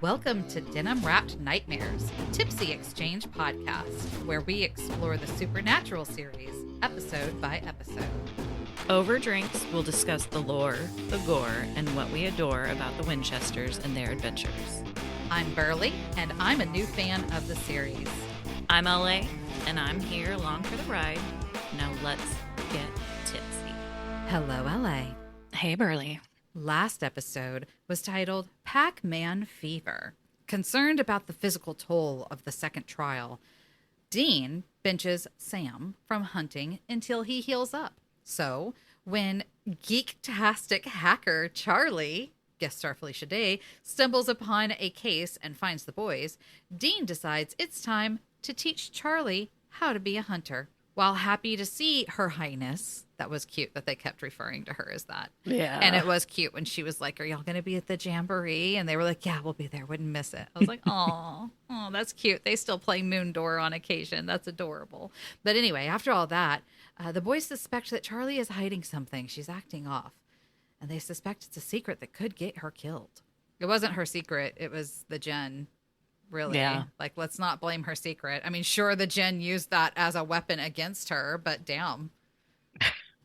Welcome to Denim Wrapped Nightmares, a tipsy exchange podcast where we explore the Supernatural series, episode by episode. Over drinks, we'll discuss the lore, the gore, and what we adore about the Winchesters and their adventures. I'm Burley, and I'm a new fan of the series. I'm LA, and I'm here along for the ride. Now let's get tipsy. Hello, LA. Hey, Burley. Last episode was titled Pac-Man Fever. Concerned about the physical toll of the second trial, Dean benches Sam from hunting until he heals up. So, when geek-tastic hacker Charlie, guest star Felicia Day, stumbles upon a case and finds the boys, Dean decides it's time to teach Charlie how to be a hunter. While happy to see Her Highness, that was cute that they kept referring to her as that. Yeah. And it was cute when she was like, "Are y'all going to be at the Jamboree?" And they were like, "Yeah, we'll be there. Wouldn't miss it." I was like, "Oh, that's cute." They still play Moon Door on occasion. That's adorable. But anyway, after all that, the boys suspect that Charlie is hiding something. She's acting off. And they suspect it's a secret that could get her killed. It wasn't her secret. It was the Jen. Really. Yeah. Like, let's not blame her secret. I mean, sure, the Jen used that as a weapon against her, but damn.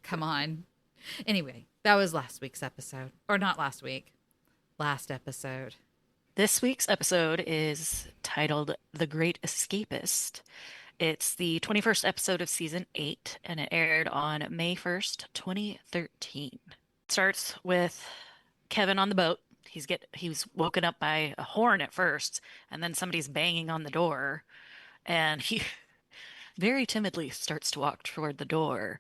Come on. Anyway, that was last week's episode. Or not last week. Last episode. This week's episode is titled The Great Escapist. It's the 21st episode of season 8, and it aired on May 1st, 2013. It starts with Kevin on the boat. He's woken up by a horn at first, and then somebody's banging on the door, and he very timidly starts to walk toward the door.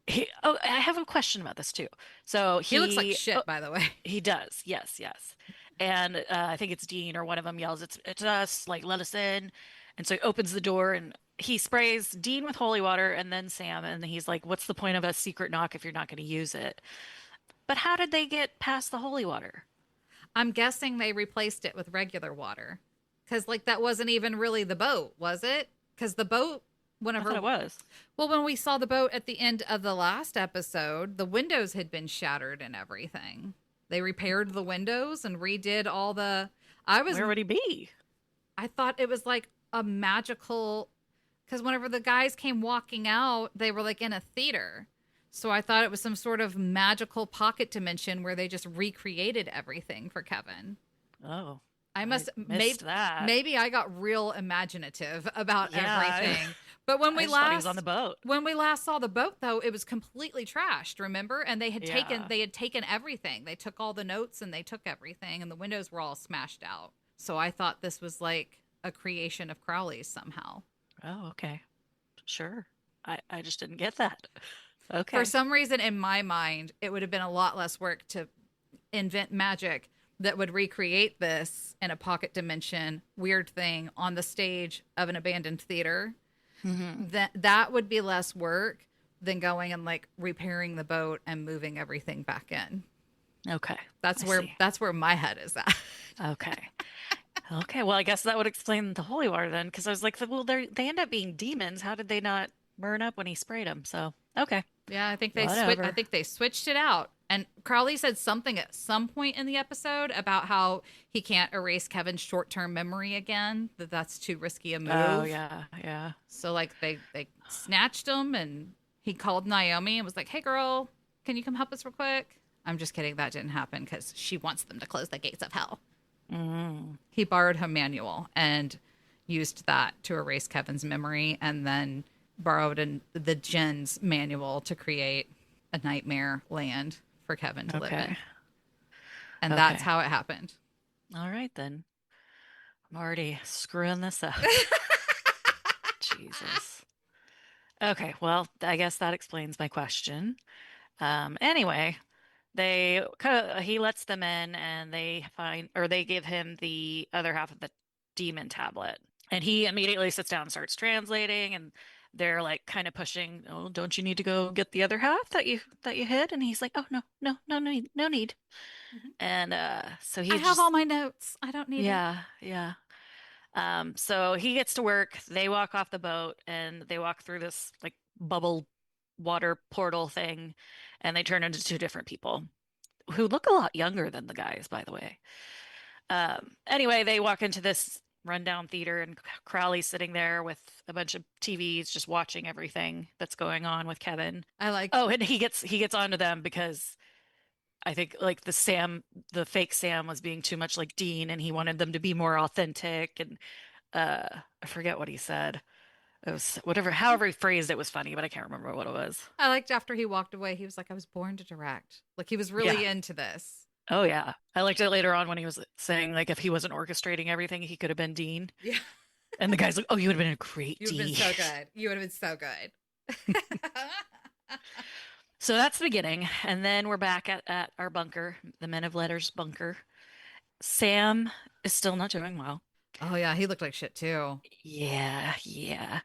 I have a question about this too. So He looks like shit, by the way. he does, yes, yes. And I think it's Dean or one of them yells, "It's us! Like, let us in!" And so he opens the door and he sprays Dean with holy water and then Sam, and he's like, "What's the point of a secret knock if you're not going to use it?" But how did they get past the holy water? I'm guessing they replaced it with regular water. Because, like, that wasn't even really the boat, was it? Because the boat, I whenever thought it was. Well, when we saw the boat at the end of the last episode, the windows had been shattered and everything. They repaired the windows and redid all the. Where would he be? I thought it was like a magical. Because whenever the guys came walking out, they were like in a theater. So I thought it was some sort of magical pocket dimension where they just recreated everything for Kevin. Oh, I must missed that. Maybe I got real imaginative about Yeah, everything. But when I we just thought he was on the boat. when we last saw the boat, though, it was completely trashed. Remember? And they had Yeah. taken everything. They took all the notes and they took everything, and the windows were all smashed out. So I thought this was like a creation of Crowley's somehow. Oh, okay. Sure. I just didn't get that. Okay. For some reason, in my mind, it would have been a lot less work to invent magic that would recreate this in a pocket dimension weird thing on the stage of an abandoned theater. Mhm. That would be less work than going and like repairing the boat and moving everything back in. Okay. That's I where see. that's where my head is at. Okay. Okay. Well, I guess that would explain the holy water then, because I was like, well, they end up being demons. How did they not burn up when he sprayed them? So, okay. Yeah, I think Whatever. I think they switched it out. And Crowley said something at some point in the episode about how he can't erase Kevin's short-term memory again, that's too risky a move. Oh, yeah. Yeah. So like they snatched him and he called Naomi and was like, "Hey girl, can you come help us real quick?" I'm just kidding, that didn't happen cuz she wants them to close the gates of hell. Mm. He borrowed her manual and used that to erase Kevin's memory and then borrowed the Jen's manual to create a nightmare land for Kevin to live in. Okay. And Okay. that's how it happened. All right, then. I'm already screwing this up. Jesus. Okay, well, I guess that explains my question. Anyway, he lets them in and they give him the other half of the demon tablet. And he immediately sits down and starts translating, and they're like kind of pushing, "Oh, don't you need to go get the other half that you hid?" And he's like, "Oh, no, no, no, no need, no need." Mhm. And so I he have just all my notes. I don't need it. yeah, yeah. So he gets to work. They walk off the boat and they walk through this like bubble water portal thing, and they turn into two different people who look a lot younger than the guys, by the way. Anyway, they walk into this rundown theater, and Crowley's sitting there with a bunch of TVs, just watching everything that's going on with Kevin. I like, Oh, and he gets onto them because I think like the fake Sam was being too much like Dean, and he wanted them to be more authentic. And I forget what he said. It was whatever, however he phrased it was funny, but I can't remember what it was. I liked after he walked away, he was like, I was born to direct. Like he was Yeah. really into this. Oh yeah. I liked it later on when he was saying like if he wasn't orchestrating everything, he could have been Dean. Yeah. And the guy's like, "Oh, you would have been a great You would have been Dean." so good. You would have been so good. So that's the beginning. And then we're back at our bunker, the Men of Letters bunker. Sam is still not doing well. Oh yeah, he looked like shit too. Yeah, yeah.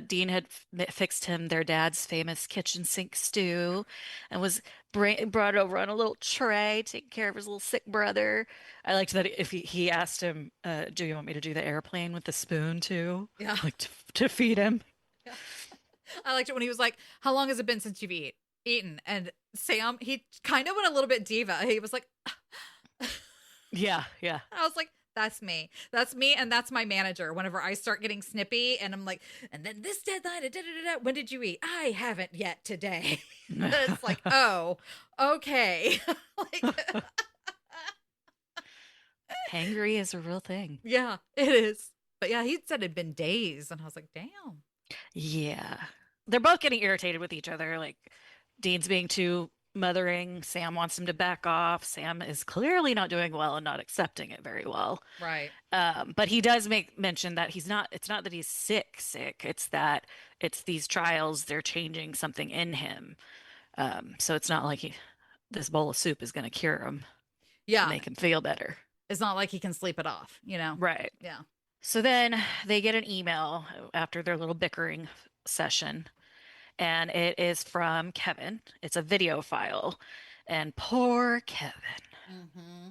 Dean had fixed him their dad's famous kitchen sink stew and was brought over on a little tray, taking care of his little sick brother. I liked that if he asked him, do you want me to do the airplane with the spoon too? Yeah. Like to feed him. Yeah. I liked it when he was like, how long has it been since you've eaten? And Sam, he kind of went a little bit diva. He was like, Yeah, yeah. I was like, that's me. That's me. And that's my manager. Whenever I start getting snippy and I'm like, and then this deadline, when did you eat? I haven't yet today. And it's like, oh, okay. Like, Hangry is a real thing. yeah, it is. But yeah, he said it'd been days. And I was like, damn. Yeah. They're both getting irritated with each other. Like Dean's being too mothering. Sam wants him to back off. Sam is clearly not doing well and not accepting it very well. Right. But he does make mention that it's not that he's sick. It's that it's these trials, they're changing something in him. So it's not like this bowl of soup is going to cure him, Yeah. make him feel better. It's not like he can sleep it off, you know? Right. Yeah. So then they get an email after their little bickering session, and it is from Kevin. It's a video file, and poor Kevin Mm-hmm.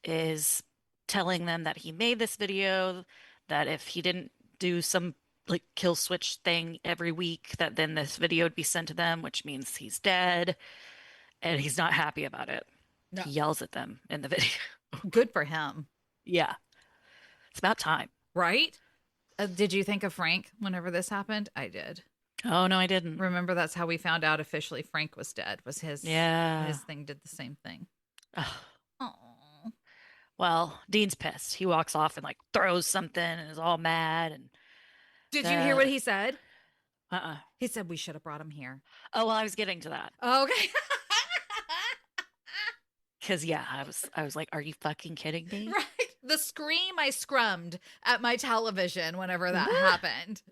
is telling them that he made this video, that if he didn't do some like kill switch thing every week, that then this video would be sent to them, which means he's dead, and he's not happy about it. No. He yells at them in the video. Good for him. Yeah, it's about time. Right? Did you think of Frank whenever this happened? I did. Oh no, I didn't. Remember, that's how we found out officially Frank was dead. Was Yeah. his thing did the same thing. Ugh. Oh. Well, Dean's pissed. He walks off and like throws something and is all mad and Did you hear what he said? uh-uh. He said we should have brought him here. Oh, well, I was getting to that. Okay. Cause yeah, I was like, are you fucking kidding me? Right. The scream I scrummed at my television whenever that happened.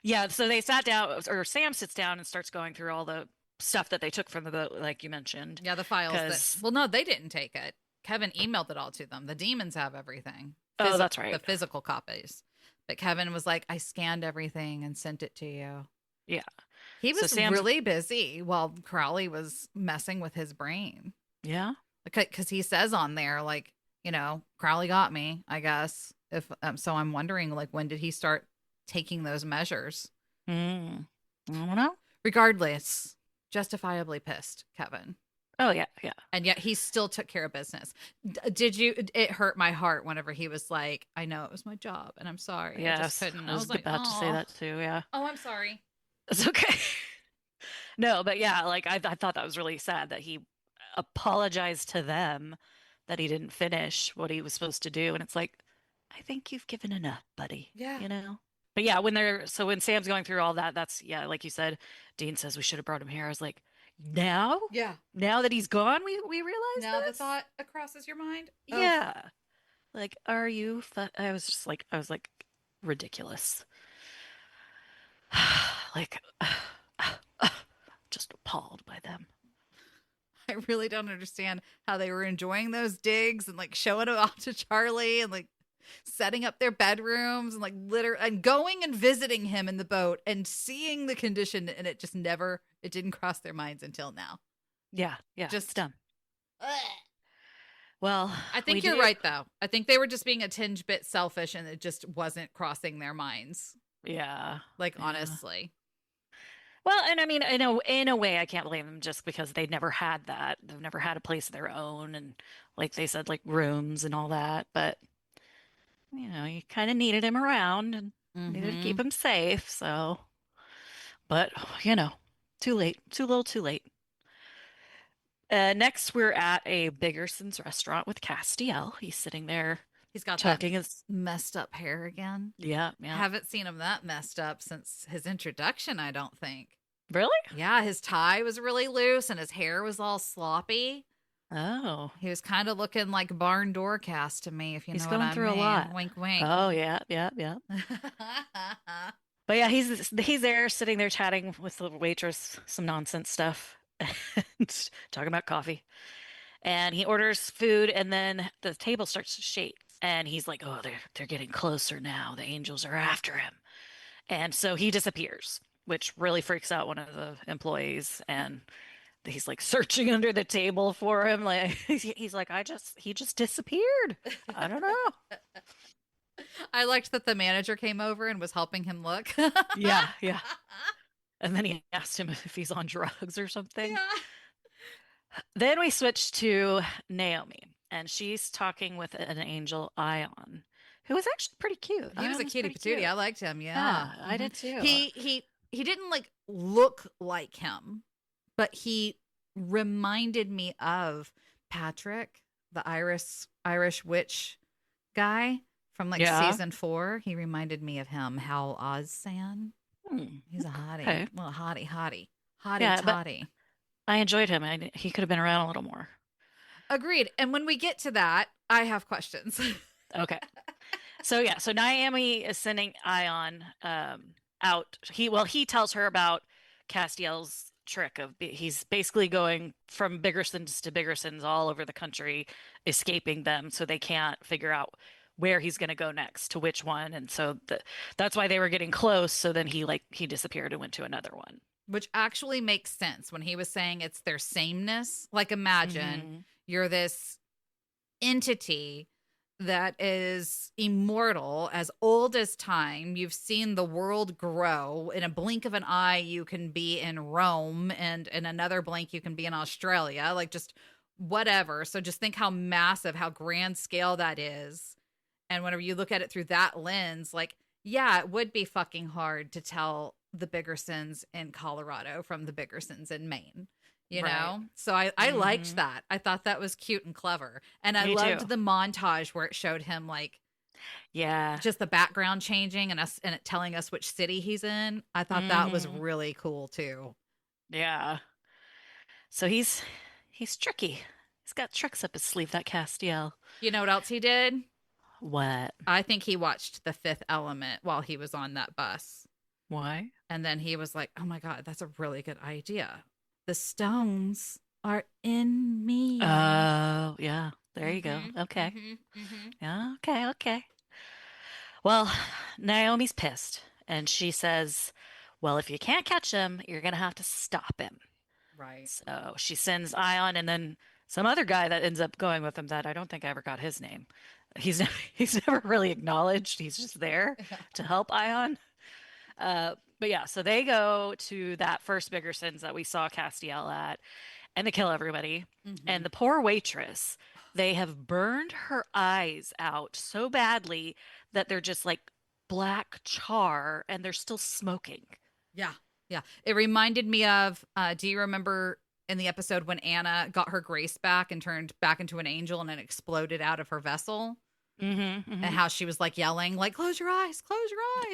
Yeah, so they sat down, or Sam sits down and starts going through all the stuff that they took from the boat, like you mentioned. Yeah, the files Because that. Well, no, they didn't take it. Kevin emailed it all to them. The demons have everything. Oh, that's right. The physical copies. But Kevin was like, I scanned everything and sent it to you. Yeah. He So was Sam's- really busy while Crowley was messing with his brain. Yeah. Because he says on there, like, you know, Crowley got me, I guess. If so, I'm wondering, like, when did he start taking those measures? I don't know. Regardless, justifiably pissed, Kevin. Oh yeah, yeah. And yet he still took care of business. Did you? It hurt my heart whenever he was like, "I know it was my job, and I'm sorry. I just couldn't." I was like, about to say "Aw." that too. Yeah, Oh, I'm sorry. it's okay. No, but yeah, like I thought that was really sad that he apologized to them that he didn't finish what he was supposed to do, and it's like, I think you've given enough, buddy. Yeah. You know. But yeah, when Sam's going through all that, that's yeah, like you said, Dean says we should have brought him here. I was like, now Yeah. that he's gone, we realize Now the this? thought crosses your mind. Oh, Yeah. Like, are you I was like ridiculous. Like just appalled by them. I really don't understand how they were enjoying those digs and like showing it off to Charlie and like setting up their bedrooms and like and going and visiting him in the boat and seeing the condition, and it just never, it didn't cross their minds until now. Yeah, yeah. Just- It's dumb. Well, I think you're right though. I think they were just being a tinge bit selfish and it just wasn't crossing their minds. Yeah. Like Yeah. honestly. Well, and I mean, in a way, I can't blame them just because they never had that. They've never had a place of their own, and like they said, like rooms and all that. But you kind of needed him around and needed to keep Mm-hmm. him safe. So, but you know, too late, too little, too late. Next, we're at a Biggerson's restaurant with Castiel. He's sitting there He's got that talking his, messed up hair again. yeah, yeah. Haven't seen him that messed up since his introduction, I don't think. Really? Yeah, his tie was really loose and his hair was all sloppy. Oh, He was kind of looking like barn door cast to me, if you he's know what going I through a mean. lot. Wink, wink. Oh, yeah, yeah, yeah. But yeah, he's there sitting there chatting with the waitress, some nonsense stuff, and talking about coffee. And he orders food, and then the table starts to shake. And he's like, "Oh, they're getting closer now. The angels are after him." And so he disappears, which really freaks out one of the employees. And he's like searching under the table for him. Like he's like, he just disappeared. I don't know. I liked that the manager came over and was helping him look. Yeah, yeah. And then he asked him if he's on drugs or something. Yeah. Then we switch to Naomi, and she's talking with an angel, Ion, who was actually pretty cute. He was Ion a was cutie pretty patootie. cute. I liked him. Yeah. Yeah, I did too. He didn't like look like him, but he reminded me of Patrick, the Irish witch guy from like Yeah. season 4. He reminded me of him. Hal Ozsan. Hmm. He's a hottie. Okay. Well, hottie Yeah, but toddy. I enjoyed him. He could have been around a little more. Agreed. And when we get to that, I have questions. Okay. So yeah, so Naomi is sending Ion out. He tells her about Castiel's trick of he's basically going from Biggersons to Biggersons all over the country, escaping them so they can't figure out where he's going to go next to which one. And so that's why they were getting close. So then he disappeared and went to another one. Which actually makes sense when he was saying it's their sameness. Like, imagine Hmm. you're this entity that is immortal, as old as time. You've seen the world grow. In a blink of an eye, you can be in Rome, and in another blink, you can be in Australia. Like, just whatever. So, just think how massive, how grand scale that is. And whenever you look at it through that lens, like, yeah, it would be fucking hard to tell the Biggersons in Colorado from the Biggersons in Maine, you Right. know? So I liked Hmm. that. I thought that was cute and clever. And I Me too. loved the montage where it showed him like Yeah. just the background changing and it telling us which city he's in. I thought that was Hmm. really cool too. Yeah. So he's tricky. He's got tricks up his sleeve, that Castiel. You know what else he did? What? I think he watched The Fifth Element while he was on that bus. Why? And then he was like, "Oh my God, that's a really good idea. The stones are in me." Oh, yeah. There you go. Mm-hmm. Okay. Mm-hmm. Mm-hmm. Yeah, okay, okay. Well, Naomi's pissed, and she says, "Well, if you can't catch him, you're gonna have to stop him." Right. So she sends Ion, and then some other guy that ends up going with him that I don't think I ever got his name. He's never really acknowledged. He's just there to help Ion. But yeah, so they go to that first Biggersons that we saw Castiel at, and they kill everybody. Mm-hmm. And the poor waitress, they have burned her eyes out so badly that they're just like black char and they're still smoking. Yeah. Yeah. It reminded me of do you remember in the episode when Anna got her grace back and turned back into an angel and it exploded out of her vessel? Hmm. And Hmm. how she was like yelling, like, close your eyes.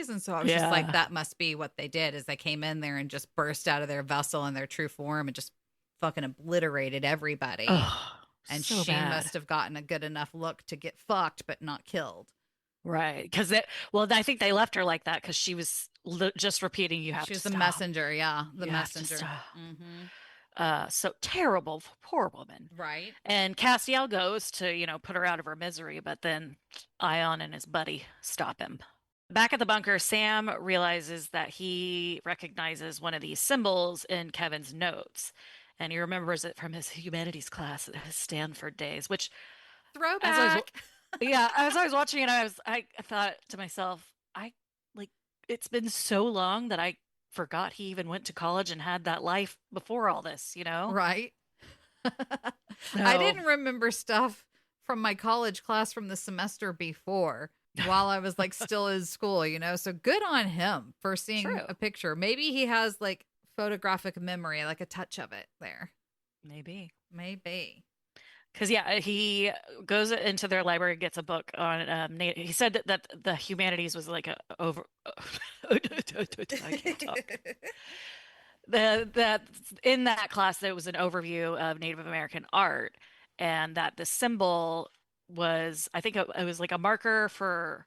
And so I was just like, Yeah. that must be what they did is they came in there and just burst out of their vessel in their true form and just fucking obliterated everybody. Oh, And so she bad. must have gotten a good enough look to get fucked, but not killed. Right. Well, I think they left her like that because she was just repeating, "You have She to was the stop. messenger. Yeah. The You have to messenger. stop." Mm-hmm. So terrible, poor woman. Right. And Castiel goes to, put her out of her misery, but then Ion and his buddy stop him. Back at the bunker, Sam realizes that he recognizes one of these symbols in Kevin's notes. And he remembers it from his humanities class at his Stanford days, which as I was, Throwback. yeah, as I was watching it, I thought to myself, like, it's been so long that I forgot he even went to college and had that life before all this, you know? Right. I So didn't remember stuff from my college class from the semester before while I was like still in school, you know? So good on him for seeing true. a picture. Maybe he has like photographic memory, like a touch of it there. Maybe. Maybe. Because yeah, he goes into their library and gets a book on he said that the humanities was like a over I can't talk. That in that class there was an overview of Native American art, and that the symbol was, I think it was like a marker for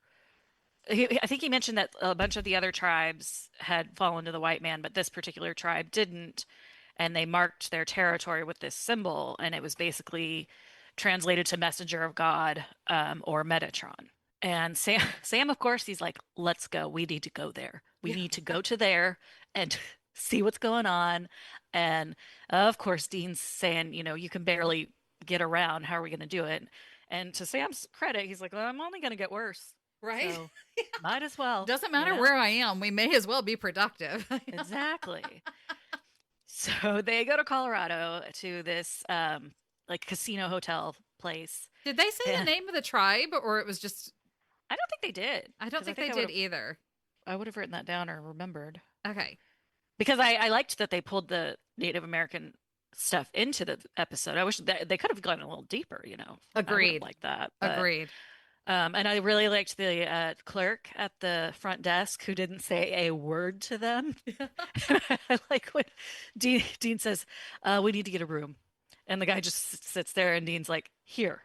I think he mentioned that a bunch of the other tribes had fallen to the white man, but this particular tribe didn't. And they marked their territory with this symbol, and it was basically translated to messenger of God, or Metatron. And Sam, of course, he's like, let's go. We need to go there. We Yeah. need to go to there and see what's going on. And of course, Dean's saying, you can barely get around. How are we going to do it? And to Sam's credit, he's like, well, I'm only going to get worse. Right? So might as well, Doesn't matter where I am. We may as well be productive. Exactly. So they go to Colorado to this like casino hotel place. Did they say the And name of the tribe or it was just I don't think they did, I don't because I think think they did either. I would have written that down or remembered. Okay. Because I liked that they pulled the Native American stuff into the episode. I wish that they could have gone a little deeper, I would have Agreed. liked that. But Agreed. and I really liked the clerk at the front desk who didn't say a word to them. I like when Dean says, "We need to get a room," and the guy just sits there, and Dean's like, "Here,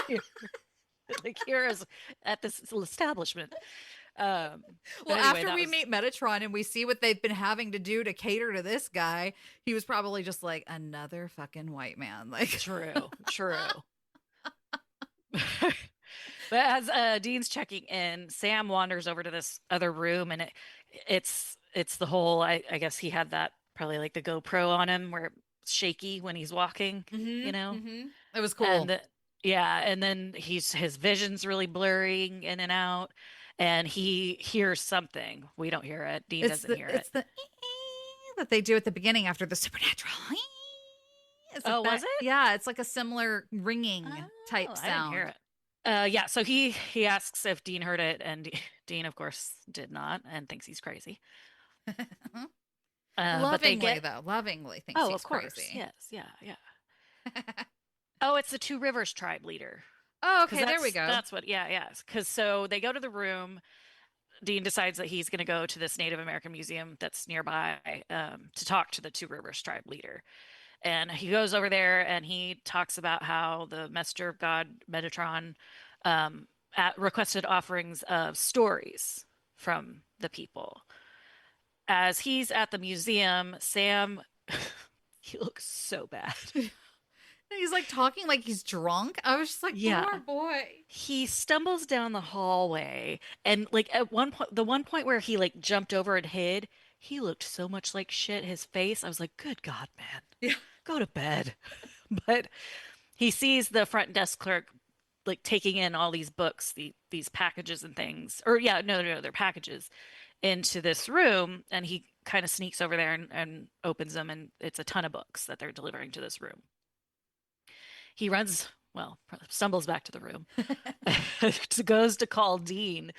here." Like here is at this establishment." But Well, anyway, after that we was meet Metatron and we see what they've been having to do to cater to this guy, he was probably just like another fucking white man. Like, true, true. But as Dean's checking in, Sam wanders over to this other room, and it's the whole. I guess he had that probably like the GoPro on him, where it's shaky when he's walking, you know. It was And cool. yeah, and then his vision's really blurring in and out, and he hears something. We don't hear it. Dean It's doesn't the hear it. it's the that they do at the beginning after the supernatural. It's like Oh, was that. it? Yeah, it's like a similar ringing Oh, type I didn't hear sound. it. Yeah, so he asks if Dean heard it, and Dean, of course, did not, and thinks he's crazy. But they Lovingly get, though, lovingly thinks oh, of he's course, crazy. yes, yeah, yeah. Oh, it's the Two Rivers tribe leader, Oh, because okay, there we go. that's what, yeah, yes. Because so they go to the room. Dean decides that he's going to go to this Native American museum that's nearby, to talk to the Two Rivers tribe leader. And he goes over there and he talks about how the messenger of God, Metatron, requested offerings of stories from the people. As he's at the museum, Sam, he looks so bad. And he's like talking like he's drunk. I was just like, Yeah. poor boy. He stumbles down the hallway, and like at one point, the one point where he like jumped over and hid, he looked so much like shit. His face, I was like, good God, man, Yeah. go to bed. But he sees the front desk clerk like taking in all these books, these packages and things, or yeah, no, they're packages into this room, and he kind of sneaks over there and opens them, and it's a ton of books that they're delivering to this room. He runs, well, stumbles back to the room, goes to call Dean,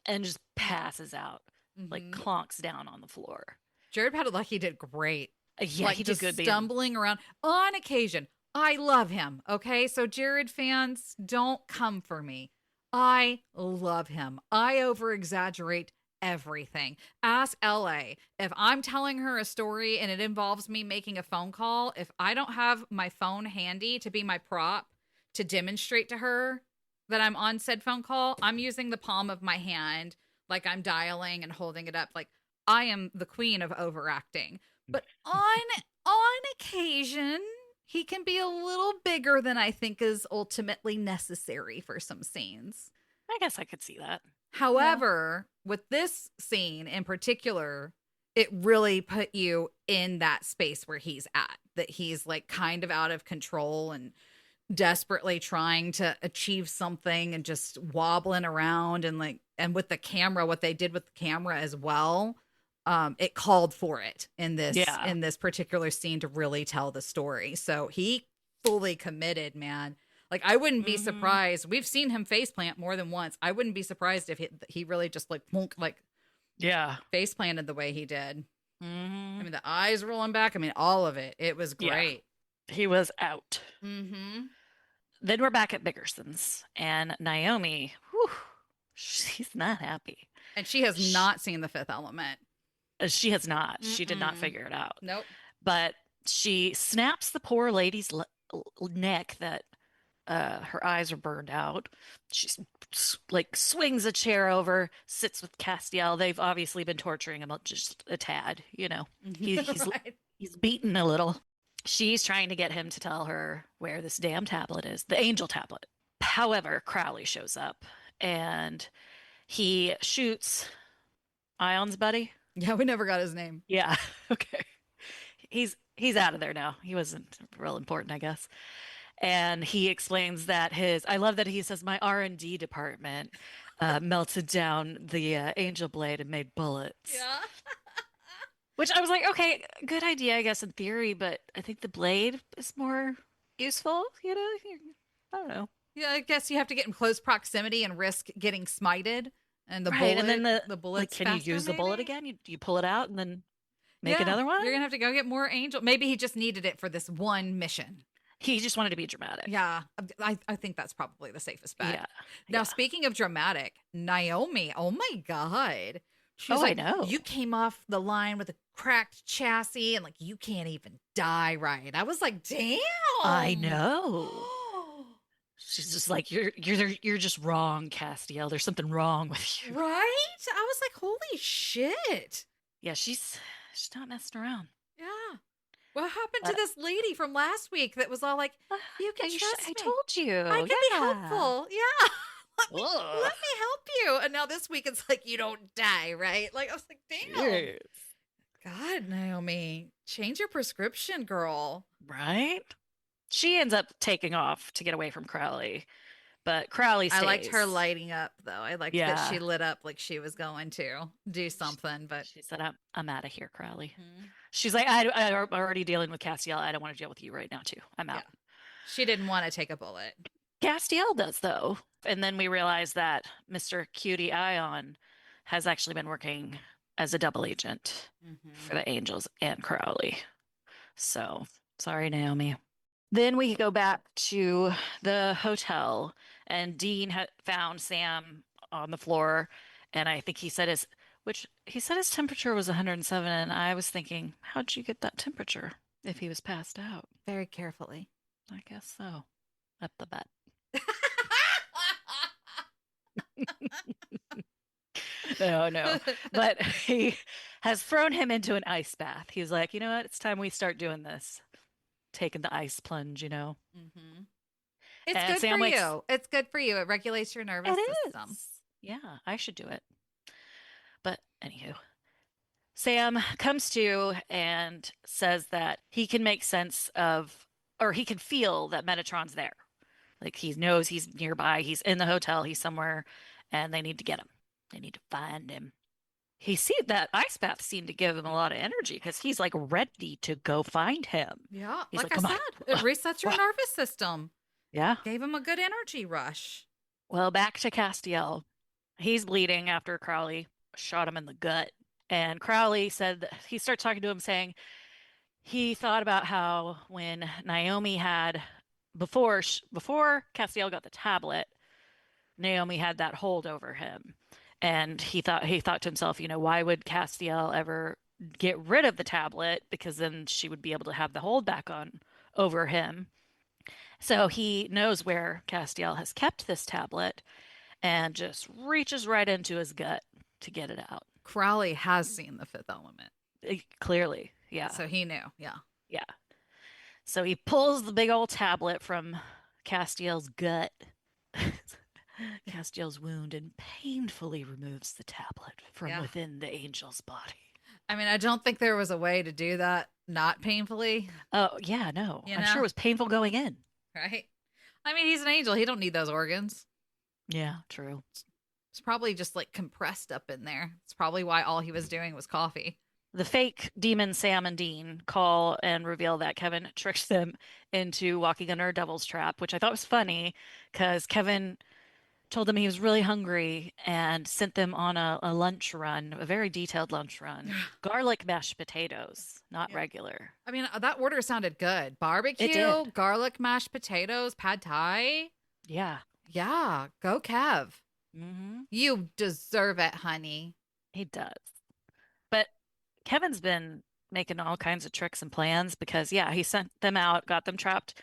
and just passes out, like Hmm. clonks down on the floor. Jared Padalecki did great. Yeah, Like he did just good being. stumbling around on occasion. I love him. Okay. So, Jared fans, don't come for me. I love him. I over exaggerate everything. Ask LA. If I'm telling her a story and it involves me making a phone call, if I don't have my phone handy to be my prop to demonstrate to her that I'm on said phone call, I'm using the palm of my hand like I'm dialing and holding it up. Like I am the queen of overacting. But on occasion, he can be a little bigger than I think is ultimately necessary for some scenes. I guess I could see that. Yeah. However, with this scene in particular, it really put you in that space where he's at, that he's like kind of out of control and desperately trying to achieve something and just wobbling around and like, and with the camera, what they did with the camera as well. it called for it Yeah. in this particular scene to really tell the story. So he fully committed, man. Like I wouldn't be Hmm. surprised. We've seen him face plant more than once. I wouldn't be surprised if he really just like plunk, like Yeah. face planted the way he did. I Hmm. mean, the eyes rolling back. I mean, all of it. It was Yeah. great. He was out. Mm-hmm. Then we're back at Bickerson's, and Naomi, whew, she's not happy. And she has She, not seen the Fifth Element. she has not. She did not Mm-mm. figure it out. Nope. But she snaps the poor lady's neck that her eyes are burned out. She's like swings a chair over, sits with Castiel. They've obviously been torturing him just a tad, you know. He's Right. he's beaten a little. She's trying to get him to tell her where this damn tablet is, the angel tablet. However, Crowley shows up and he shoots Ion's buddy. Yeah, we never got his name. Yeah, okay. He's out of there now. He wasn't real important, I guess. And he explains that his I love that he says my R&D department melted down the angel blade and made bullets. Yeah. Which I was like, okay, good idea, I guess, in theory, but I think the blade is more useful, you know? I don't know. Yeah, I guess you have to get in close proximity and risk getting smited. And Right, and then the like, bullet's can you faster, use the bullet maybe? again? You pull it out and then make Yeah, another one? you're gonna have to go get more angel. Maybe he just needed it for this one mission. He just wanted to be dramatic. Yeah, I think that's probably the safest bet. Yeah, Now, yeah. speaking of dramatic, Naomi, oh my God. She's Oh, I like, know. you came off the line with a cracked chassis and like you can't even die right. I was like, I damn. know. She's just like, you're just wrong, Castiel. There's something wrong with you. Right? I was like, holy shit. Yeah, she's not messing around. Yeah. What happened to But this lady from last week that was all like, uh, you can I trust me. told you. I can be Yeah. helpful. Yeah. Ugh. Let me help you. And now this week it's like you don't die, right? Like I was like, damn. Yes. God, Naomi, change your prescription, girl. Right? She ends up taking off to get away from Crowley, but Crowley I liked her stays. lighting up though. I liked that she Yeah. lit up like she was going to do She, something, but she said, I'm out of here, Crowley. Mhm. She's like, I'm already dealing with Castiel. I don't want to deal with you right now, too. I'm Yeah. out. She didn't want to take a bullet. Castiel does, though. And then we realize that Mr. Cutie Ion has actually been working as a double agent for Mm-hmm. the Angels and Crowley. So, sorry, Naomi. Then we go back to the hotel, and Dean had found Sam on the floor, and I think he said his temperature was 107, and I was thinking, how'd you get that temperature if he was passed out? Very carefully. I guess so. Up the butt. No, no. But he has thrown him into an ice bath. He's like, you know what? It's time we start doing this. Taking the ice plunge, you know? Mm-hmm. It's And good for Sam wakes. you. It's good for you. It regulates your nervous It system. is. Yeah, I should do it. But anywho, Sam comes to and says that he can make sense of, or he can feel that Metatron's there. Like he knows he's nearby, he's in the hotel, he's somewhere, and they need to get him. They need to find him. He see that ice bath seemed to give him a lot of energy because he's like ready to go find him. Yeah, He's like like, I come on. said, it resets your Wah. nervous system. Yeah. Gave him a good energy rush. Well, back to Castiel. He's bleeding after Crowley shot him in the gut. And Crowley said that he starts talking to him saying he thought about how when Naomi had before Castiel got the tablet, Naomi had that hold over him. And he thought to himself, you know, why would Castiel ever get rid of the tablet? Because then she would be able to have the hold back on over him. So he knows where Castiel has kept this tablet and just reaches right into his gut to get it out. Crowley has seen the Fifth Element, Clearly, yeah, so he knew. Yeah. yeah. So he pulls the big old tablet from Castiel's gut, Castiel's wound, and painfully removes the tablet from Yeah. within the angel's body. I mean, I don't think there was a way to do that not painfully, Oh, yeah, no. you I'm sure know? it was painful going in. Right? I mean, he's an angel. He don't need those organs. Yeah, true. It's probably just like compressed up in there. It's probably why all he was doing was coffee. The fake demon Sam and Dean call and reveal that Kevin tricked them into walking under a devil's trap, which I thought was funny because Kevin told them he was really hungry and sent them on a lunch run, a very detailed lunch run. Garlic mashed potatoes, not Yeah. regular. I mean, that order sounded good. It Barbecue, did. garlic mashed potatoes, pad thai. Yeah. Yeah, go Kev. Hmm. You deserve it, honey. He does. But Kevin's been making all kinds of tricks and plans because, yeah, he sent them out, got them trapped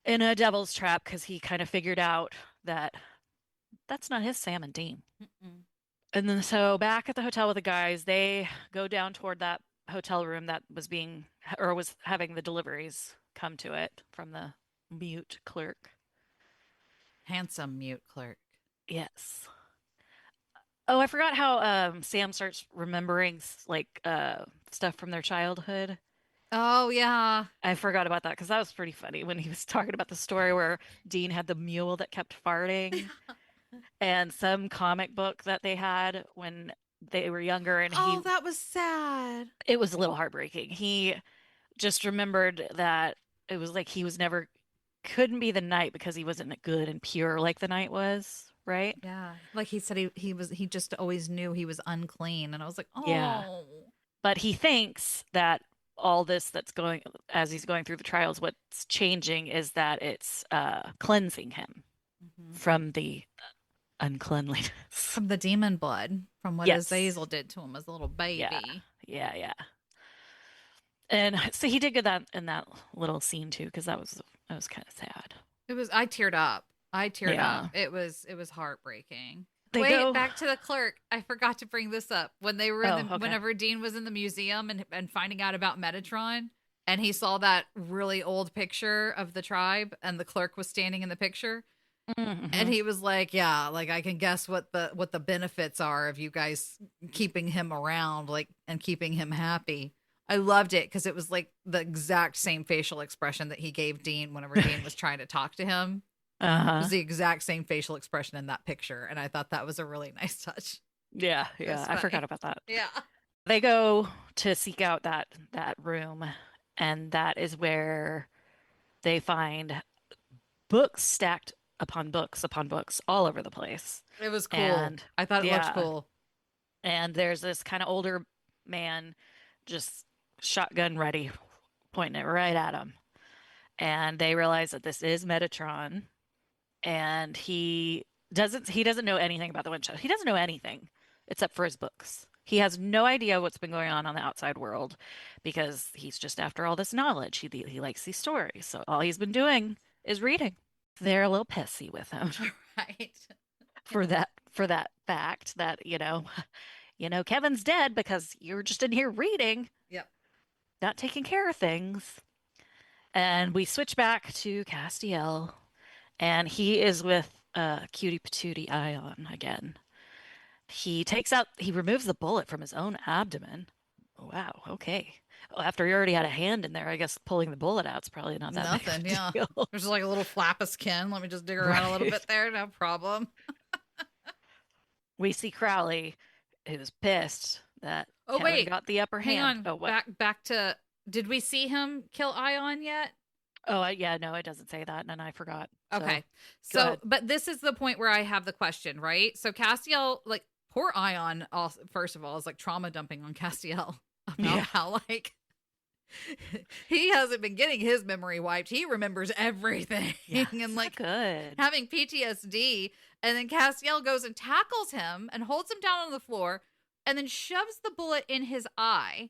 in a devil's trap because he kind of figured out that that's not his Sam and Dean. Mm-mm. And then so back at the hotel with the guys, they go down toward that hotel room that was being or was having the deliveries come to it from the mute clerk. Handsome mute clerk. Yes. Oh, I forgot how Sam starts remembering like stuff from their childhood. Oh, yeah. I forgot about that because that was pretty funny when he was talking about the story where Dean had the mule that kept farting and some comic book that they had when they were younger and Oh, that was sad. it was a little heartbreaking. He just remembered that it was like he was never couldn't be the knight because he wasn't good and pure like the knight was, right? Yeah. Like he said he just always knew he was unclean. And I was like, Yeah. oh. But he thinks that all this that's going as he's going through the trials, what's changing is that it's cleansing him Mhm. from the uncleanliness. From the demon blood, from what Yes. Azazel did to him as a little Yeah. baby. Yeah, yeah. And so he did get that in that little scene too, because that was kind of sad. I teared up. I teared up. Yeah. It was heartbreaking. They Wait, go, back to the clerk. I forgot to bring this up. When they were in oh, okay. whenever Dean was in the museum and finding out about Metatron, and he saw that really old picture of the tribe and the clerk was standing in the picture, and Hmm. he was like, yeah, like I can guess what the benefits are of you guys keeping him around, like, and keeping him happy. I loved it because it was like the exact same facial expression that he gave Dean whenever Dean was trying to talk to him. It was Uh-huh. the exact same facial expression in that picture, and I thought that was a really nice touch. Yeah, It yeah. was I forgot funny. about that. Yeah. They go to seek out that room, and that is where they find books stacked upon books all over the place. It was cool. And I thought it looked yeah, cool. and there's this kind of older man just shotgun ready, pointing it right at him. And they realize that this is Metatron, and he doesn't know anything about the Winchester. He doesn't know anything except for his books. He has no idea what's been going on the outside world because he's just after all this knowledge. He likes these stories, so all he's been doing is reading. They're a little pissy with him Right. for that fact that Kevin's dead because you're just in here reading, Yep. not taking care of things. And we switch back to Castiel, and he is with Cutie Patootie Ion again. He removes the bullet from his own abdomen. Wow, okay. Well, after he already had a hand in there, I guess pulling the bullet out's probably not that big of Nothing. a Yeah. deal. There's just like a little flap of skin. Let me just dig around a little Right. bit there. No problem. We see Crowley, who's pissed that Oh Kevin wait, got the upper hang hand. on. Oh, what? Back to. Did we see him kill Ion yet? Oh, yeah, no, it doesn't say that, and I forgot. So Okay. go So, ahead. but this is the point where I have the question, right? So Castiel, like, poor Ion, also, first of all, is like trauma dumping on Castiel about Yeah. how, like, he hasn't been getting his memory wiped. He remembers everything Yeah, and, it's not like, good. having PTSD. And then Castiel goes and tackles him and holds him down on the floor and then shoves the bullet in his eye,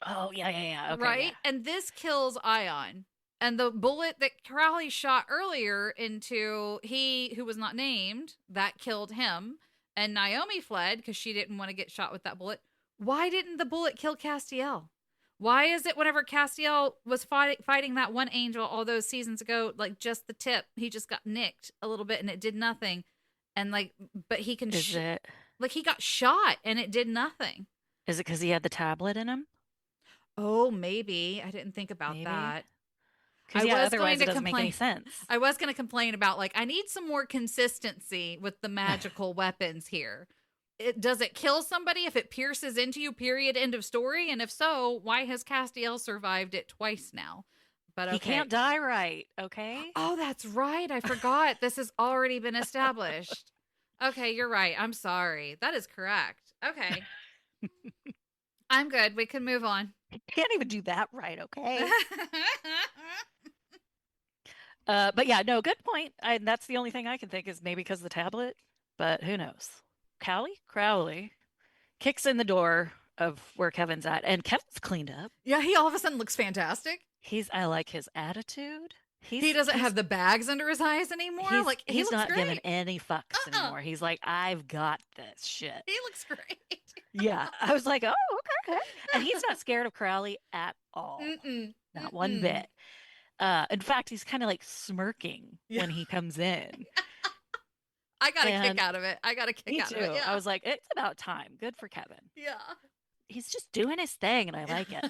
Oh, yeah, yeah, yeah. Okay, right? yeah. And this kills Ion. And the bullet that Crowley shot earlier into he who was not named, that killed him. And Naomi fled because she didn't want to get shot with that bullet. Why didn't the bullet kill Castiel? Why is it whenever Castiel was fighting that one angel all those seasons ago, like just the tip, he just got nicked a little bit and it did nothing. And like, but he can, Is it like, he got shot and it did nothing. is it because he had the tablet in him? Oh, maybe. I didn't think about Maybe. that. Because I yeah, was going otherwise it to doesn't make any complain. sense. I was going to complain about like I need some more consistency with the magical weapons here. Does it kill somebody if it pierces into you? Period. End of story. And if so, why has Castiel survived it twice now? But He okay. can't die right, okay? Oh, that's right. I forgot. This has already been established. Okay, you're right. I'm sorry. That is correct. Okay. I'm good. We can move on. He can't even do that right, okay? But yeah, no, good point. That's the only thing I can think is maybe because of the tablet, but who knows? Crowley kicks in the door of where Kevin's at, and Kevin's cleaned up. Yeah, he all of a sudden looks fantastic. I like his attitude. He doesn't have the bags under his eyes anymore. Like he he's looks not giving great. any fucks Uh-uh. anymore. He's like, I've got this shit. He looks great. Yeah. I was like, oh, okay. And he's not scared of Crowley at all. Mm-mm. Not one Mm-mm. bit. In fact, he's kind of like smirking Yeah. when he comes in. I got a kick And out of it. I got a kick me out too. of it. Yeah. I was like, it's about time. Good for Kevin. Yeah. He's just doing his thing, and I like it.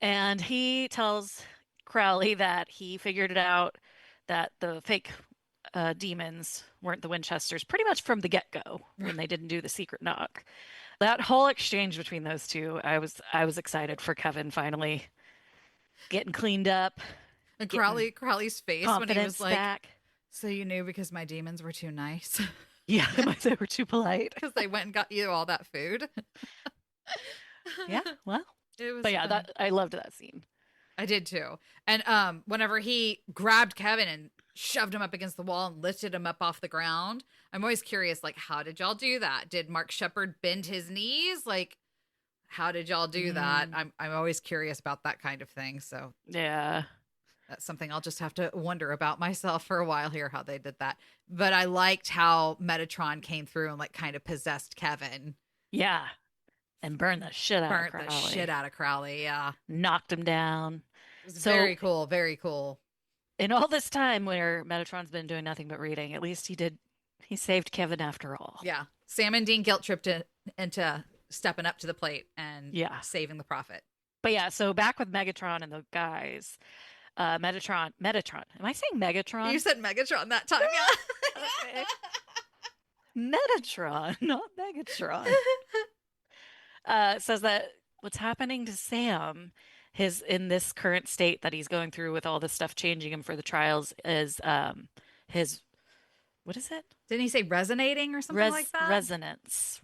And he tells Crowley that he figured it out that the fake demons weren't the Winchesters pretty much from the get-go when they didn't do the secret knock. That whole exchange between those two, I was excited for Kevin finally getting cleaned up, And getting Crowley's face when he confidence was like, back. "So you knew because my demons were too nice Yeah, they were too polite. because they went and got you all that food." Yeah, well, It was but yeah, fun. that I loved that scene. I did too. And whenever he grabbed Kevin and shoved him up against the wall and lifted him up off the ground, I'm always curious, like, how did y'all do that? Did Mark Shepard bend his knees? Like, how did y'all do that? I'm always curious about that kind of thing. So Yeah. that's something I'll just have to wonder about myself for a while here, how they did that. But I liked how Metatron came through and like kind of possessed Kevin, Yeah. And burned the shit out of burnt the Crowley. shit out of Crowley. Yeah, Knocked him down. it was So very cool. Very cool. in all this time where Metatron's been doing nothing but reading, at least he saved Kevin after all. Yeah. Sam and Dean guilt tripped into stepping up to the plate and Yeah. saving the prophet. But yeah, so back with Megatron and the guys, Metatron. Am I saying Megatron? You said Megatron that time, Okay. Metatron, not Megatron. Says that what's happening to Sam, his in this current state that he's going through with all this stuff changing him for the trials is his what is it? Didn't he say resonating or something like that? Resonance.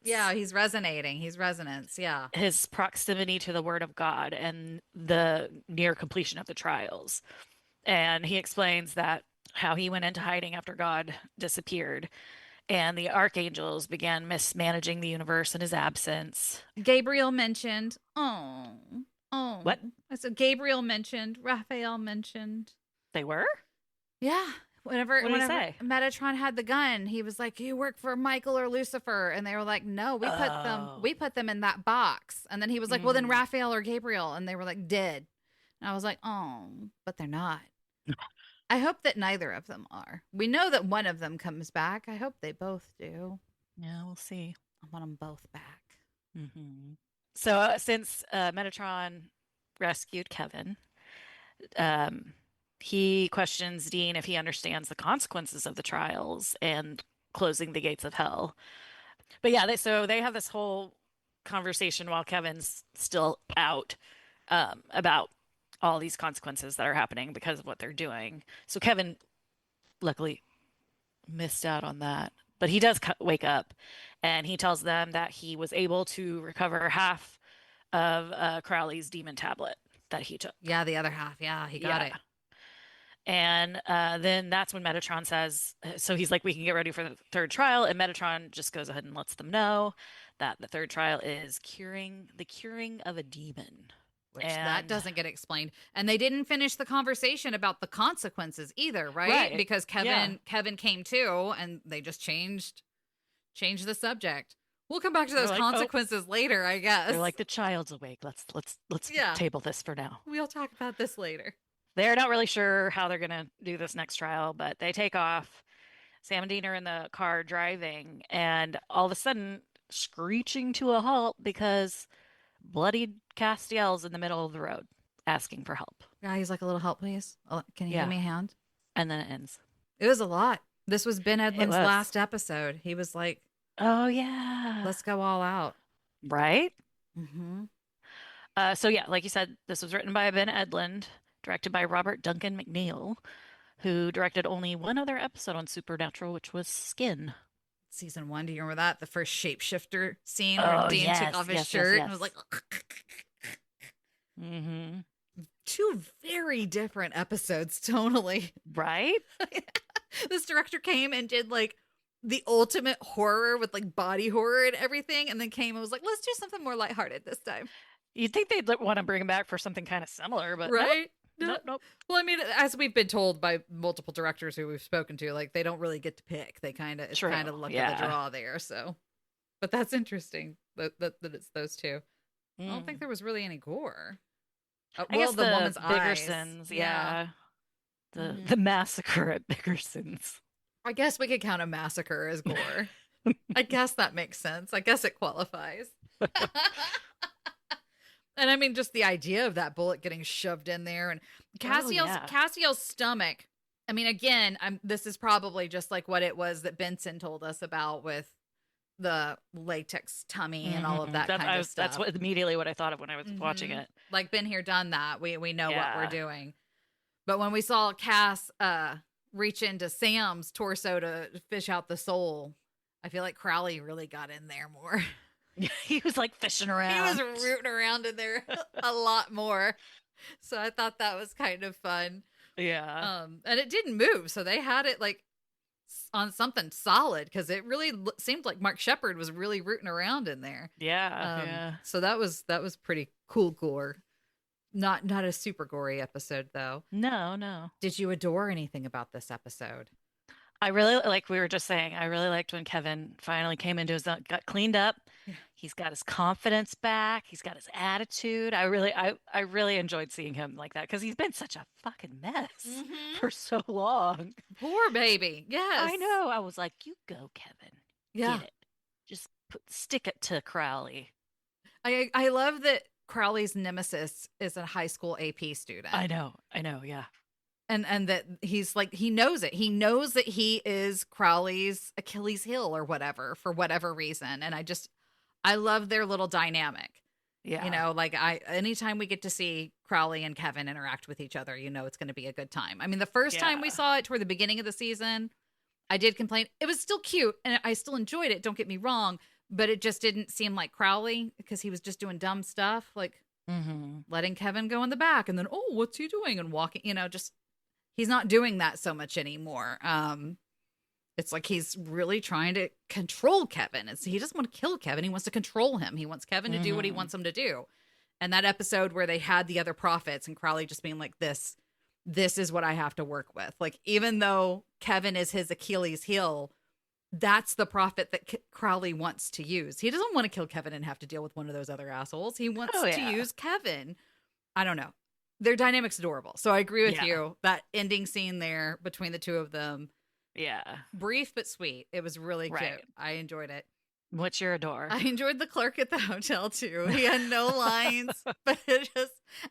Yeah, he's resonating. He's resonance. Yeah. His proximity to the Word of God and the near completion of the trials. And he explains that how he went into hiding after God disappeared, and the archangels began mismanaging the universe in his absence. Gabriel mentioned. Oh. What? I said Gabriel mentioned. Raphael mentioned. They were? Yeah. Whenever What did he say? Metatron had the gun, he was like, "You work for Michael or Lucifer," and they were like, "No, Oh. we put them in that box." And then he was like, "Well, then Mhm. Raphael or Gabriel," and they were like, "Dead." And I was like, "Oh, but they're not." I hope that neither of them are. We know that one of them comes back. I hope they both do. Yeah, we'll see. I want them both back. So since Metatron rescued Kevin, he questions Dean if he understands the consequences of the trials and closing the gates of hell. But yeah, so they have this whole conversation while Kevin's still out about all these consequences that are happening because of what they're doing. So Kevin, luckily, missed out on that. But he does wake up and he tells them that he was able to recover half of Crowley's demon tablet that he took. Yeah, the other half. Yeah, he got it. And then that's when Metatron says, so he's like, we can get ready for the third trial. And Metatron just goes ahead and lets them know that the third trial is the curing of a demon. Which that doesn't get explained. And they didn't finish the conversation about the consequences either, right? Because Kevin came to and they just changed the subject. We'll come back to those consequences later, I guess. They're like, the child's awake. Let's table this for now. We'll talk about this later. They're not really sure how they're gonna do this next trial, but they take off. Sam and Dean are in the car driving, and all of a sudden screeching to a halt because bloodied Castiel's in the middle of the road. asking for help. Yeah, he's like, a little help, please. Can you give Yeah. me a hand? And then it ends. It was a lot. This was Ben It Edlund's was. last episode. He was like, Oh, yeah. let's go all out. Right? Hmm. So yeah, like you said, this was written by Ben Edlund, directed by Robert Duncan McNeil, who directed only one other episode on Supernatural, which was Skin. Season 1, do you remember that? The first shapeshifter scene where Oh, Dean took yes, off his yes, yes, shirt and yes. was like, Mm-hmm. two very different episodes tonally. Right? This director came and did like the ultimate horror with like body horror and everything, and then came and was like, let's do something more lighthearted this time. You'd think they'd want to bring him back for something kind of similar, but Right? nope, nope, nope. Well, I mean, as we've been told by multiple directors who we've spoken to, like they don't really get to pick. They it's True, kind of luck of yeah. the draw there. So, but that's interesting that it's those two. I don't Mm. think there was really any gore. I guess the woman's eyes. Biggersons, yeah. The Mhm. the massacre at Biggersons. I guess we could count a massacre as gore. I guess that makes sense. I guess it qualifies. And I mean, just the idea of that bullet getting shoved in there, and Cassiel's stomach. I mean, again, this is probably just like what it was that Benson told us about with the latex tummy and all of that kind of stuff. That's immediately what I thought of when I was watching it. Like, been here, done that. We know what we're Yeah. doing. But when we saw Cass reach into Sam's torso to fish out the soul, I feel like Crowley really got in there more. He was like fishing He around. was rooting around in there a lot more. So I thought that was kind of fun. Yeah. And it didn't move. So they had it like on something solid, because it really seemed like Mark Shepard was really rooting around in there. Yeah. So that was pretty cool gore. Not a super gory episode though. No. Did you adore anything about this episode? I really, like we were just saying, I really liked when Kevin finally came into his own, got cleaned up. Yeah. He's got his confidence back. He's got his attitude. I really enjoyed seeing him like that, because he's been such a fucking mess for so long. Poor baby. Yes. I know. I was like, you go, Kevin. Yeah. Get it. Just stick it to Crowley. I love that Crowley's nemesis is a high school AP student. I know. Yeah. And that he's like, he knows it. He knows that he is Crowley's Achilles heel or whatever, for whatever reason. And I love their little dynamic. Yeah. You know, like anytime we get to see Crowley and Kevin interact with each other, you know, it's going to be a good time. I mean, the first time we saw it toward the beginning of the season, I did complain. It was still cute and I still enjoyed it. Don't get me wrong, but it just didn't seem like Crowley, because he was just doing dumb stuff, like letting Kevin go in the back and then, oh, what's he doing? And walking, you know, just, he's not doing that so much anymore. It's like he's really trying to control Kevin. He doesn't want to kill Kevin. He wants to control him. He wants Kevin to do what he wants him to do. And that episode where they had the other prophets and Crowley just being like, this is what I have to work with. Like, even though Kevin is his Achilles heel, that's the prophet that Crowley wants to use. He doesn't want to kill Kevin and have to deal with one of those other assholes. He wants to use Kevin. I don't know. Their dynamic's adorable. So I agree with you. That ending scene there between the two of them. Yeah. Brief but sweet. It was really cute. I enjoyed it. What's your adore? I enjoyed the clerk at the hotel too. He had no lines, but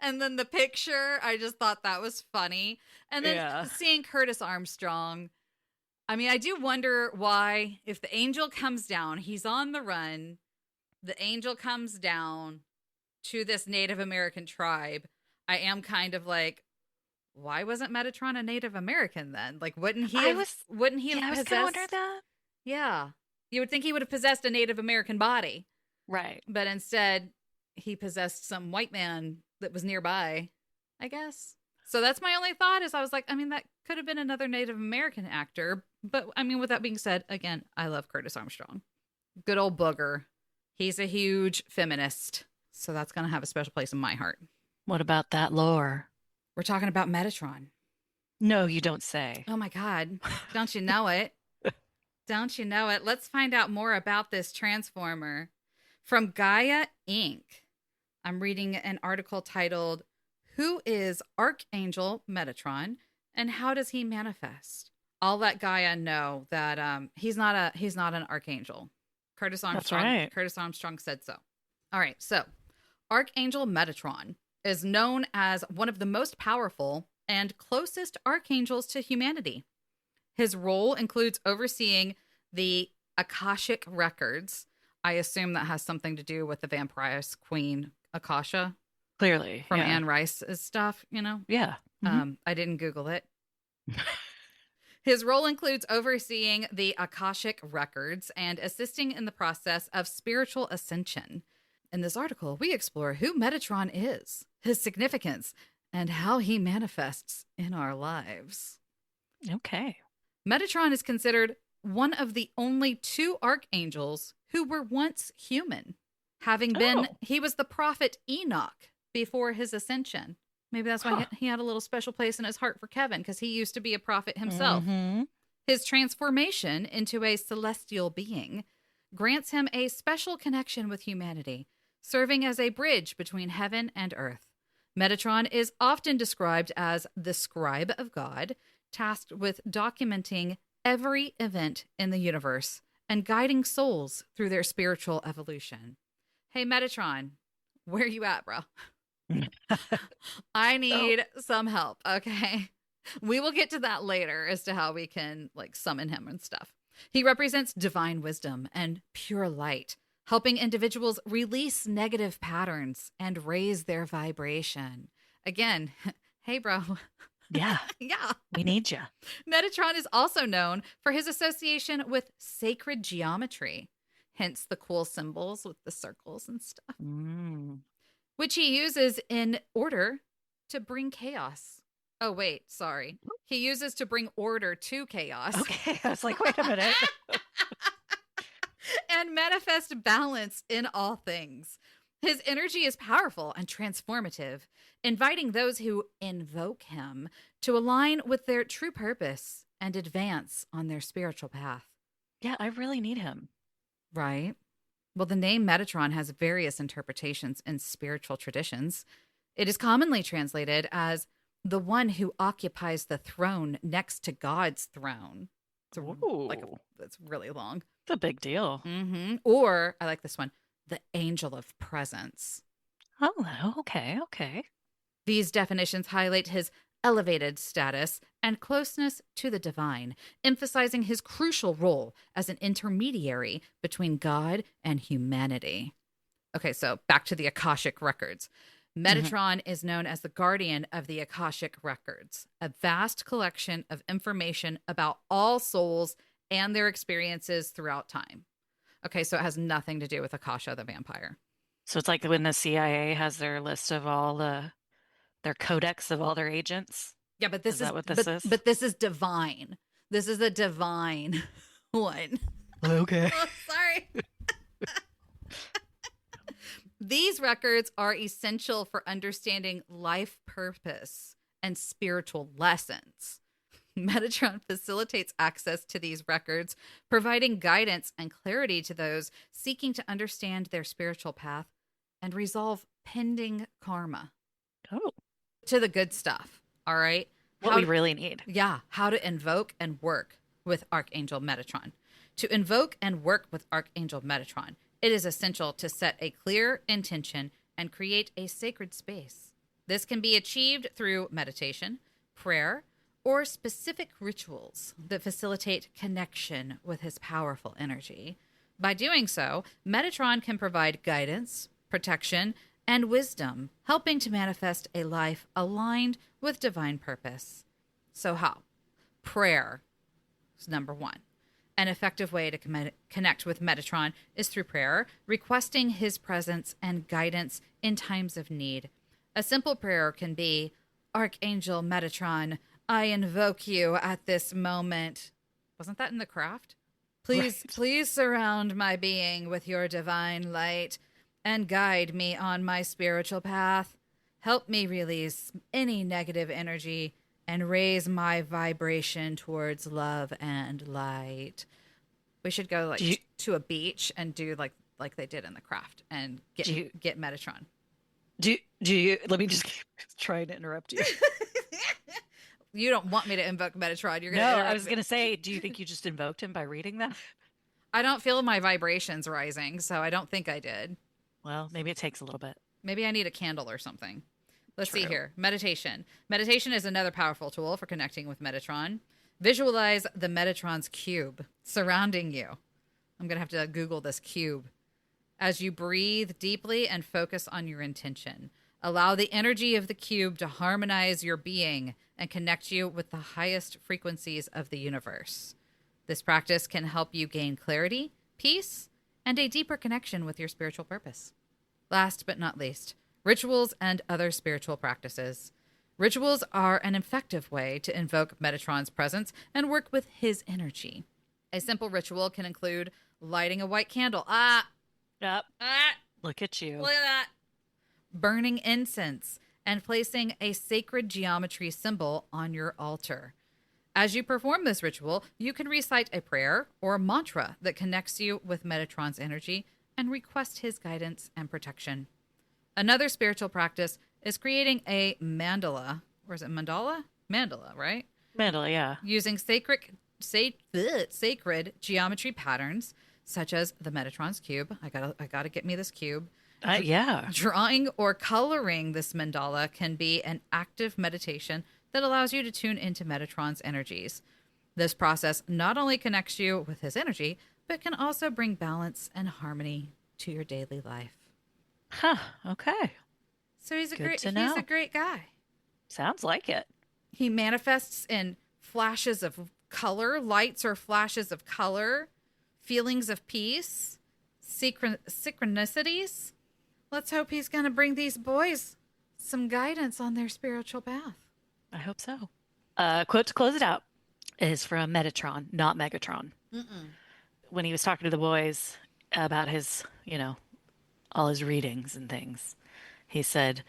and then the picture, I just thought that was funny. And then seeing Curtis Armstrong, I mean, I do wonder why, if the angel comes down, he's on the run, the angel comes down to this Native American tribe. I am kind of like, why wasn't Metatron a Native American then? Like, wouldn't he have possessed? I was kind of wondering that. Yeah. You would think he would have possessed a Native American body. Right. But instead, he possessed some white man that was nearby, I guess. So that's my only thought, is I was like, I mean, that could have been another Native American actor. But I mean, with that being said, again, I love Curtis Armstrong. Good old booger. He's a huge feminist. So that's going to have a special place in my heart. What about that lore? We're talking about Metatron. No, you don't say. Oh my God. Don't you know it? Don't you know it? Let's find out more about this Transformer. From Gaia Inc., I'm reading an article titled, Who is Archangel Metatron and How Does He Manifest? I'll let Gaia know that he's not an archangel. Curtis Armstrong. That's right. Curtis Armstrong said so. All right, so Archangel Metatron is known as one of the most powerful and closest archangels to humanity. His role includes overseeing the Akashic records. I assume that has something to do with the vampirist queen Akasha Clearly. from Yeah. Anne Rice's stuff, you know? Yeah. Mhm. I didn't Google it. His role includes overseeing the Akashic records and assisting in the process of spiritual ascension. In this article, we explore who Metatron is, his significance, and how he manifests in our lives. Okay. Metatron is considered one of the only two archangels who were once human, having been, Oh. he was the prophet Enoch before his ascension. Maybe that's why Huh. he had a little special place in his heart for Kevin, because he used to be a prophet himself. Mhm. His transformation into a celestial being grants him a special connection with humanity, serving as a bridge between heaven and earth. Metatron is often described as the scribe of God, tasked with documenting every event in the universe and guiding souls through their spiritual evolution. Hey, Metatron, where you at, bro? I need some help, okay? We will get to that later as to how we can like summon him and stuff. He represents divine wisdom and pure light, helping individuals release negative patterns and raise their vibration. Again, hey, bro. Yeah. Yeah. We need you. Metatron is also known for his association with sacred geometry, hence the cool symbols with the circles and stuff, which he uses in order to bring chaos. Oh, wait, sorry. He uses to bring order to chaos. Okay. I was like, wait a minute. And manifest balance in all things. His energy is powerful and transformative, inviting those who invoke him to align with their true purpose and advance on their spiritual path. Yeah, I really need him. Right? Well, the name Metatron has various interpretations in spiritual traditions. It is commonly translated as the one who occupies the throne next to God's throne. It's really long. It's a big deal. Mm-hmm. Or, I like this one, the angel of presence. Oh, okay. Okay. These definitions highlight his elevated status and closeness to the divine, emphasizing his crucial role as an intermediary between God and humanity. Okay, so back to the Akashic records. Metatron is known as the guardian of the Akashic records, a vast collection of information about all souls and their experiences throughout time. Okay, so it has nothing to do with Akasha the vampire. So it's like when the CIA has their list of all their codex of all their agents. Yeah, but this Is that what this is? But this is divine. This is a divine one. Okay. Oh, sorry. These records are essential for understanding life purpose and spiritual lessons. Metatron facilitates access to these records, providing guidance and clarity to those seeking to understand their spiritual path and resolve pending karma. Oh. To the good stuff, all right? What we really need. Yeah, how to invoke and work with Archangel Metatron. To invoke and work with Archangel Metatron, it is essential to set a clear intention and create a sacred space. This can be achieved through meditation, prayer, or specific rituals that facilitate connection with his powerful energy. By doing so, Metatron can provide guidance, protection, and wisdom, helping to manifest a life aligned with divine purpose. So how? Prayer is number one. An effective way to connect with Metatron is through prayer, requesting his presence and guidance in times of need. A simple prayer can be, Archangel Metatron, I invoke you at this moment. Wasn't that in The Craft? Please surround my being with your divine light and guide me on my spiritual path. Help me release any negative energy and raise my vibration towards love and light. We should go to a beach and do like they did in The Craft and get Metatron. Do you let me just try to interrupt you. You don't want me to invoke Metatron. You're gonna No, I was gonna say, do you think you just invoked him by reading that? I don't feel my vibrations rising, so I don't think I did. Well, maybe it takes a little bit. Maybe I need a candle or something. Let's see True. here. Meditation. Meditation is another powerful tool for connecting with Metatron. Visualize the Metatron's cube surrounding you. I'm going to have to Google this cube. As you breathe deeply and focus on your intention, allow the energy of the cube to harmonize your being and connect you with the highest frequencies of the universe. This practice can help you gain clarity, peace, and a deeper connection with your spiritual purpose. Last but not least, rituals and other spiritual practices. Rituals are an effective way to invoke Metatron's presence and work with his energy. A simple ritual can include lighting a white candle. Yep. Look at you. Look at that. Burning incense and placing a sacred geometry symbol on your altar. As you perform this ritual, you can recite a prayer or mantra that connects you with Metatron's energy and request his guidance and protection. Another spiritual practice is creating a mandala, or is it mandala? Mandala, right? Mandala, yeah. Using sacred geometry patterns, such as the Metatron's cube. I gotta get me this cube. Yeah. Drawing or coloring this mandala can be an active meditation that allows you to tune into Metatron's energies. This process not only connects you with his energy, but can also bring balance and harmony to your daily life. Huh. Okay. So he's a Good great to he's know. a great guy. Sounds like it. He manifests in flashes of color, lights or flashes of color, feelings of peace, synchronicities. Let's hope he's going to bring these boys some guidance on their spiritual path. I hope so. Quote to close it out is from Metatron, not Megatron. When he was talking to the boys about his, all his readings and things, he said,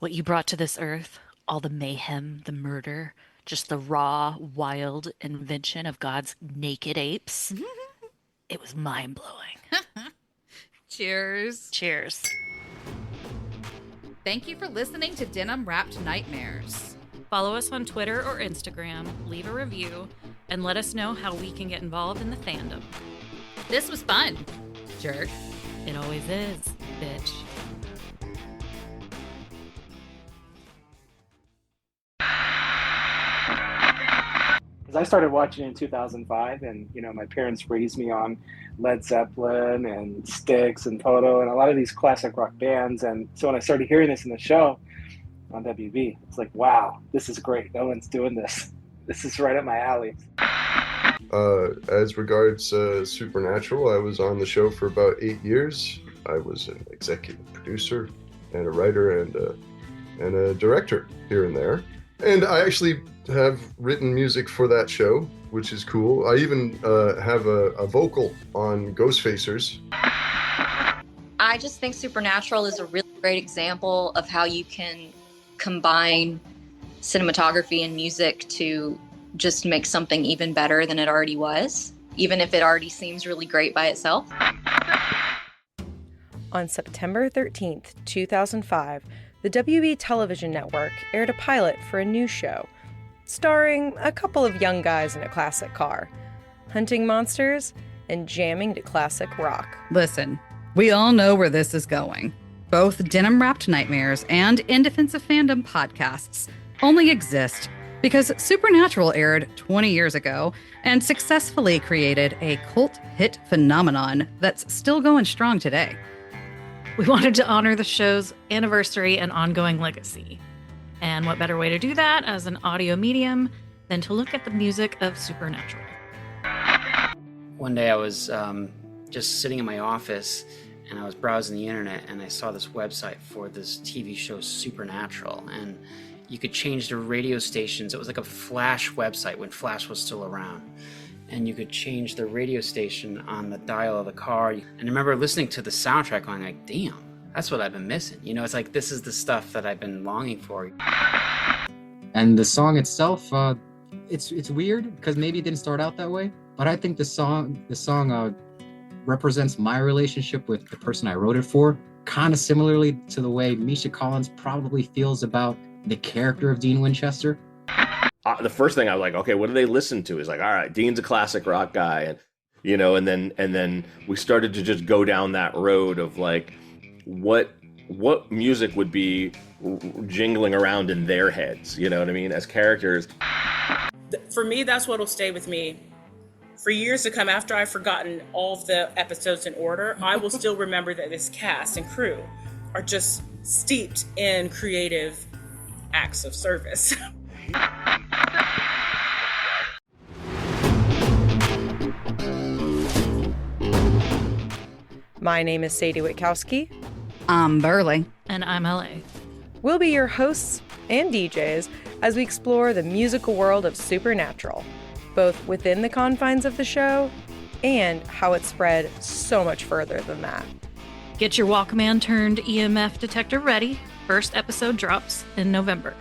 "What you brought to this earth, all the mayhem, the murder, just the raw, wild invention of God's naked apes, it was mind-blowing." Cheers. Cheers. Thank you for listening to Denim Wrapped Nightmares. Follow us on Twitter or Instagram, leave a review, and let us know how we can get involved in the fandom. This was fun, jerk. It always is, bitch. Because I started watching in 2005, and my parents raised me on Led Zeppelin and Styx and Toto and a lot of these classic rock bands. And so when I started hearing this in the show on WB, it's like, wow, this is great. No one's doing this. This is right up my alley. As regards Supernatural, I was on the show for about 8 years. I was an executive producer and a writer and a director here and there. And I actually have written music for that show, which is cool. I even have a vocal on Ghostfacers. I just think Supernatural is a really great example of how you can combine cinematography and music to just make something even better than it already was, even if it already seems really great by itself. On September 13th, 2005, the WB television network aired a pilot for a new show, starring a couple of young guys in a classic car, hunting monsters and jamming to classic rock. Listen, we all know where this is going. Both Denim Wrapped Nightmares and In Defense of Fandom podcasts only exist because Supernatural aired 20 years ago and successfully created a cult hit phenomenon that's still going strong today. We wanted to honor the show's anniversary and ongoing legacy. And what better way to do that as an audio medium than to look at the music of Supernatural? One day I was just sitting in my office and I was browsing the internet and I saw this website for this TV show Supernatural, and you could change the radio stations. It was like a Flash website when Flash was still around, and you could change the radio station on the dial of the car. And I remember listening to the soundtrack going like, damn, that's what I've been missing. It's like, this is the stuff that I've been longing for. And the song itself, it's weird because maybe it didn't start out that way, but I think the song represents my relationship with the person I wrote it for, kind of similarly to the way Misha Collins probably feels about the character of Dean Winchester. The first thing I was like, okay, what do they listen to? Is like, all right, Dean's a classic rock guy, and then we started to just go down that road of like, what what music would be jingling around in their heads, you know what I mean, as characters. For me, that's what'll stay with me for years to come. After I've forgotten all of the episodes in order, I will still remember that this cast and crew are just steeped in creative acts of service. My name is Sadie Witkowski. I'm Burley. And I'm LA. We'll be your hosts and DJs as we explore the musical world of Supernatural, both within the confines of the show and how it spread so much further than that. Get your Walkman turned EMF detector ready. First episode drops in November.